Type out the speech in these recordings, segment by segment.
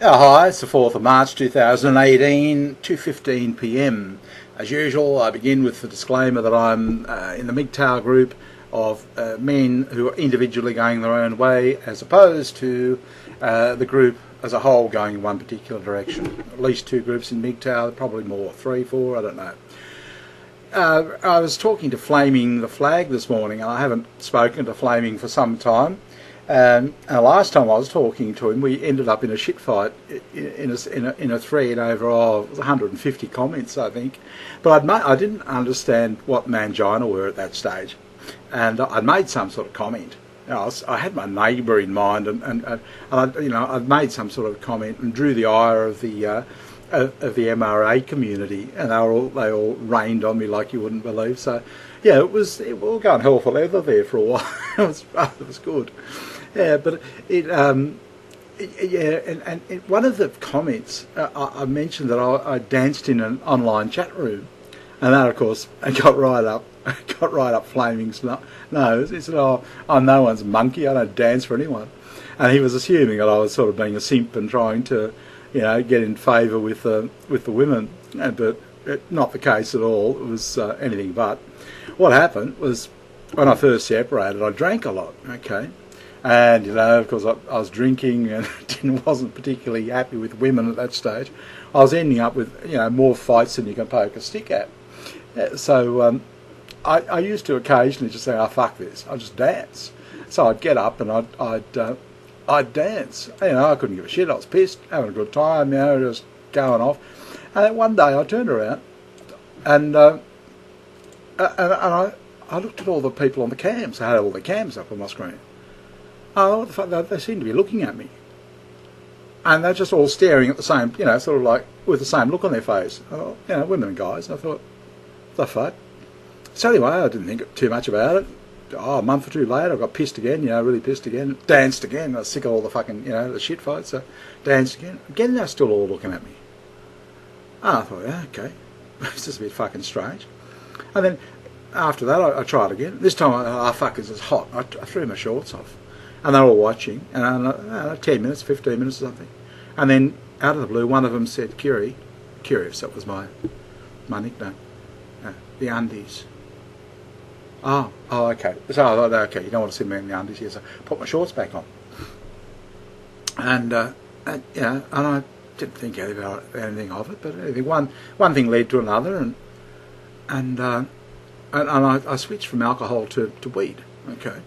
Hi, it's the 4th of March 2018, 2:15 p.m. As usual, I begin with the disclaimer that I'm in the mgtow group of men who are individually going their own way, as opposed to the group as a whole going in one particular direction. At least two groups in mgtow, probably more, three, four, I don't know. I was talking to Flaming the Flag this morning, and I haven't spoken to Flaming for some time. And the last time I was talking to him, we ended up in a shit fight in a thread over 150 comments, I think. But I didn't understand what mangina were at that stage, and I'd made some sort of comment. I had my neighbour in mind, and I'd made some sort of comment and drew the ire of the MRA community, and they all rained on me like you wouldn't believe. So, yeah, it was all going hell for leather there for a while. it was good. Yeah, but and one of the comments I mentioned that I danced in an online chat room, and that of course got right up Flaming's nose. He said, "Oh, I'm no one's monkey. I don't dance for anyone," and he was assuming that I was sort of being a simp and trying to, get in favour with the women, but not the case at all. It was anything but. What happened was, when I first separated, I drank a lot. Okay. And, of course, I was drinking and wasn't particularly happy with women at that stage. I was ending up with, more fights than you can poke a stick at. So I used to occasionally just say, "Oh, fuck this, I'll just dance." So I'd get up and I'd dance. I couldn't give a shit. I was pissed, having a good time, just going off. And then one day I turned around and I looked at all the people on the cams. I had all the cams up on my screen. Oh, what the fuck, they seem to be looking at me. And they're just all staring at the same, sort of like with the same look on their face. Oh, women and guys. And I thought, the fuck? So anyway, I didn't think too much about it. A month or two later, I got pissed again, really pissed again. Danced again. I was sick of all the fucking, the shit fights. So danced again. Again, they're still all looking at me. I thought, yeah, okay. It's just a bit fucking strange. And then after that, I tried again. This time, fuck, this is hot. I threw my shorts off. And they were all watching, and 10 minutes, 15 minutes or something. And then, out of the blue, one of them said, Curious, that was my nickname, the undies. Oh, okay. So I thought, okay, you don't want to see me in the undies here, so I put my shorts back on. And I didn't think anything of it, but anyway, one thing led to another, and I switched from alcohol to weed, okay.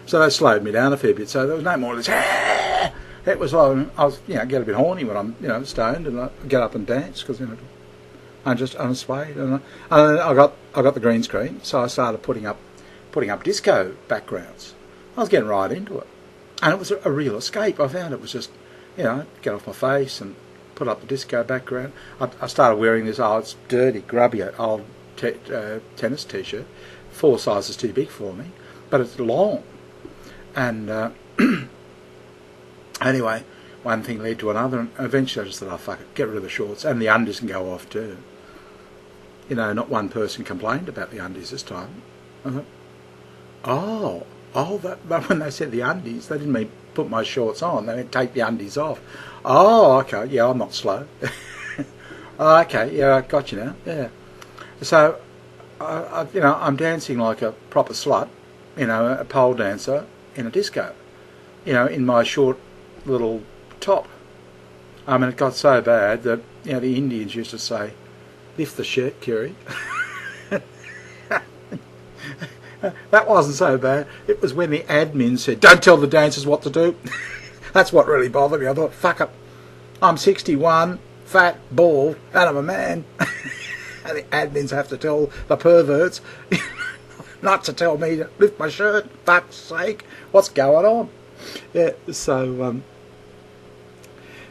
So that slowed me down a fair bit. So there was no more of this. It was like I was, get a bit horny when I'm, stoned, and I get up and dance because I'm just unswayed. And I got the green screen, so I started putting up disco backgrounds. I was getting right into it, and it was a real escape. I found it was just, get off my face and put up the disco background. I started wearing this it's dirty, grubby old tennis t-shirt, 4 sizes too big for me, but it's long. And anyway, one thing led to another, and eventually I just thought, fuck it, get rid of the shorts, and the undies can go off too. Not one person complained about the undies this time. I thought, that when they said the undies, they didn't mean put my shorts on, they meant take the undies off. Oh, okay, yeah, I'm not slow. Okay, yeah, I got you now, yeah. So, I'm dancing like a proper slut, a pole dancer, in a disco, in my short little top. I mean, it got so bad that, the Indians used to say, "Lift the shirt, Curie." That wasn't so bad. It was when the admin said, "Don't tell the dancers what to do." That's what really bothered me. I thought, fuck it, I'm 61, fat, bald, and I'm a man. And the admins have to tell the perverts not to tell me to lift my shirt. Fuck's sake, what's going on? Yeah, so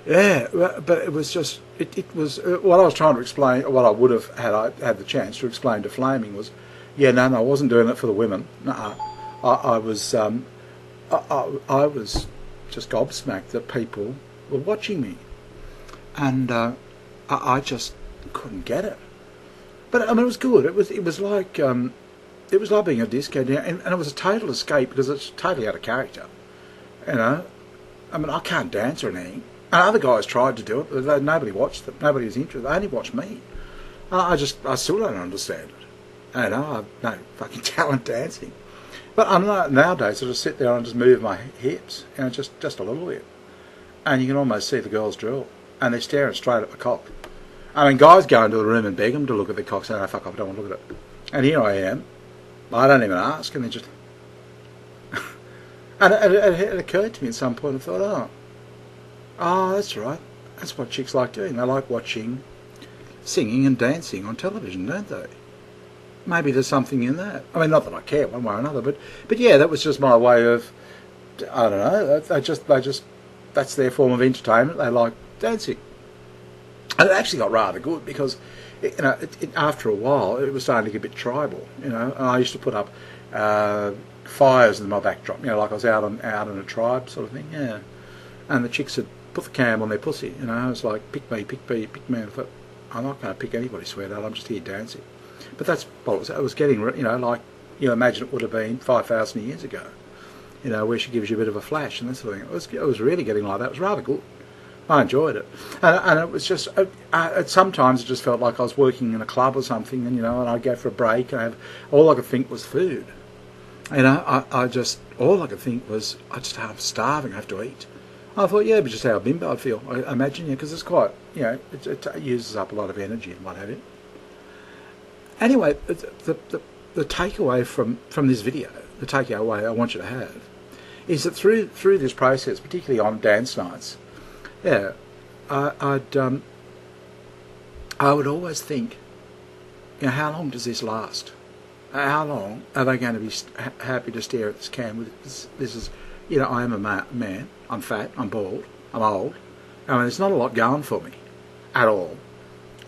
but it was just it was what I was trying to explain. What I would have had I had the chance to explain to Flaming was, no, I wasn't doing it for the women. No, I was I was just gobsmacked that people were watching me, and I just couldn't get it. But I mean, it was good. It was like. It was like being a disco, and it was a total escape because it's totally out of character. I mean, I can't dance or anything. And other guys tried to do it, but nobody watched them. Nobody was interested. They only watched me. I still don't understand it. I have no fucking talent dancing. But nowadays I just sit there and just move my hips, just a little bit. And you can almost see the girls drill. And they're staring straight at the cock. I mean, guys go into the room and beg them to look at the cock, saying, "No, fuck off, I don't want to look at it." And here I am. I don't even ask, and they just... and it occurred to me at some point, I thought, oh, that's right. That's what chicks like doing. They like watching singing and dancing on television, don't they? Maybe there's something in that. I mean, not that I care one way or another, but yeah, that was just my way of, I don't know, they just, that's their form of entertainment. They like dancing. And it actually got rather good because, after a while, it was starting to get a bit tribal, and I used to put up fires in my backdrop, like I was out in a tribe sort of thing, yeah. And the chicks would put the cam on their pussy, it was like, pick me, pick me, pick me. And I thought, I'm not going to pick anybody, sweetheart, I'm just here dancing. But that's what it was getting, like you imagine it would have been 5,000 years ago, where she gives you a bit of a flash and that sort of thing. It was really getting like that. It was rather good. I enjoyed it. And it was just, sometimes it just felt like I was working in a club or something, and I'd go for a break and all I could think was food. All I could think was, I'm starving, I have to eat. I thought, yeah, but just how a bimbo I'd feel. I imagine, because it's quite, it uses up a lot of energy and what have you. Anyway, the takeaway from this video, the takeaway I want you to have, is that through this process, particularly on dance nights, I would always think, how long does this last? How long are they going to be happy to stare at this cam? This is, I am a man, I'm fat, I'm bald, I'm old. I mean, there's not a lot going for me at all.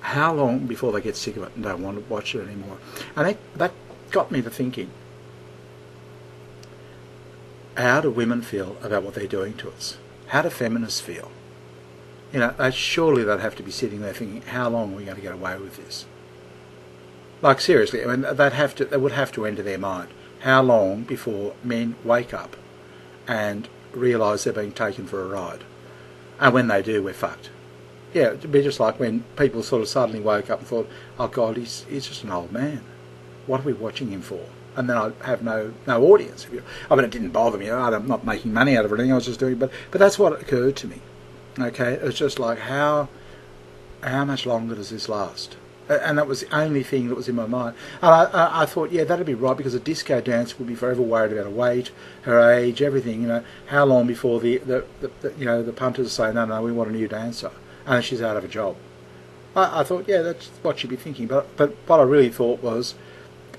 How long before they get sick of it and don't want to watch it anymore? And that got me to thinking, how do women feel about what they're doing to us? How do feminists feel? Surely they'd have to be sitting there thinking, how long are we going to get away with this? Like, seriously, I mean, they would have to enter their mind. How long before men wake up and realise they're being taken for a ride? And when they do, we're fucked. Yeah, it'd be just like when people sort of suddenly woke up and thought, oh God, he's just an old man. What are we watching him for? And then I'd have no audience. I mean, it didn't bother me. I'm not making money out of everything I was just doing, but that's what occurred to me. Okay, it was just like, how much longer does this last? And that was the only thing that was in my mind. And I thought, yeah, that'd be right, because a disco dancer would be forever worried about her weight, her age, everything. How long before the punters say, no, we want a new dancer, and she's out of a job. I thought, yeah, that's what she'd be thinking. But what I really thought was,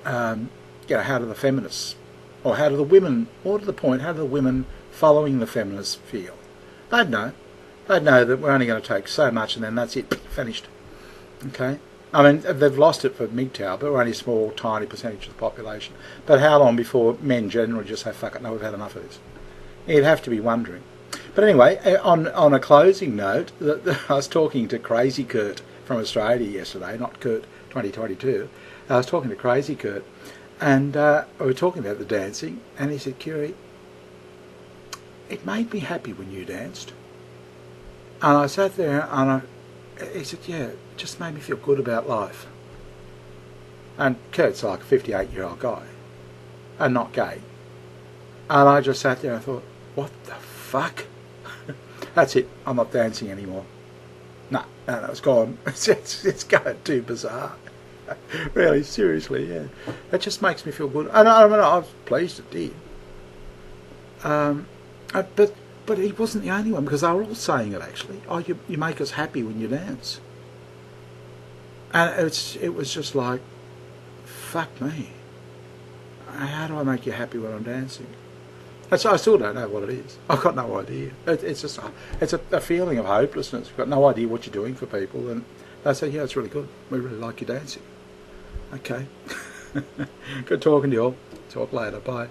how do the feminists, or how do the women, more to the point, how do the women following the feminists feel? They'd know. They'd know that we're only going to take so much, and then that's it, finished. Okay. I mean, they've lost it for mgtow, but we're only a small, tiny percentage of the population. But how long before men generally just say, fuck it, no, we've had enough of this? You'd have to be wondering. But anyway, on a closing note, I was talking to Crazy Kurt from Australia yesterday, not Kurt 2022. I was talking to Crazy Kurt, and we were talking about the dancing, and he said, Curie, it made me happy when you danced. And I sat there, and he said, yeah, it just made me feel good about life. And Kurt's like a 58-year-old guy, and not gay. And I just sat there and thought, what the fuck? That's it, I'm not dancing anymore. No, it's gone. It's going too bizarre. Really, seriously, yeah. It just makes me feel good. And I was pleased it did. But he wasn't the only one, because they were all saying it, actually. Oh, you make us happy when you dance. And it was just like, fuck me. How do I make you happy when I'm dancing? And so I still don't know what it is. I've got no idea. It's just it's a feeling of hopelessness. You've got no idea what you're doing for people, and they say, yeah, it's really good. We really like you dancing. Okay. Good talking to you all. Talk later. Bye.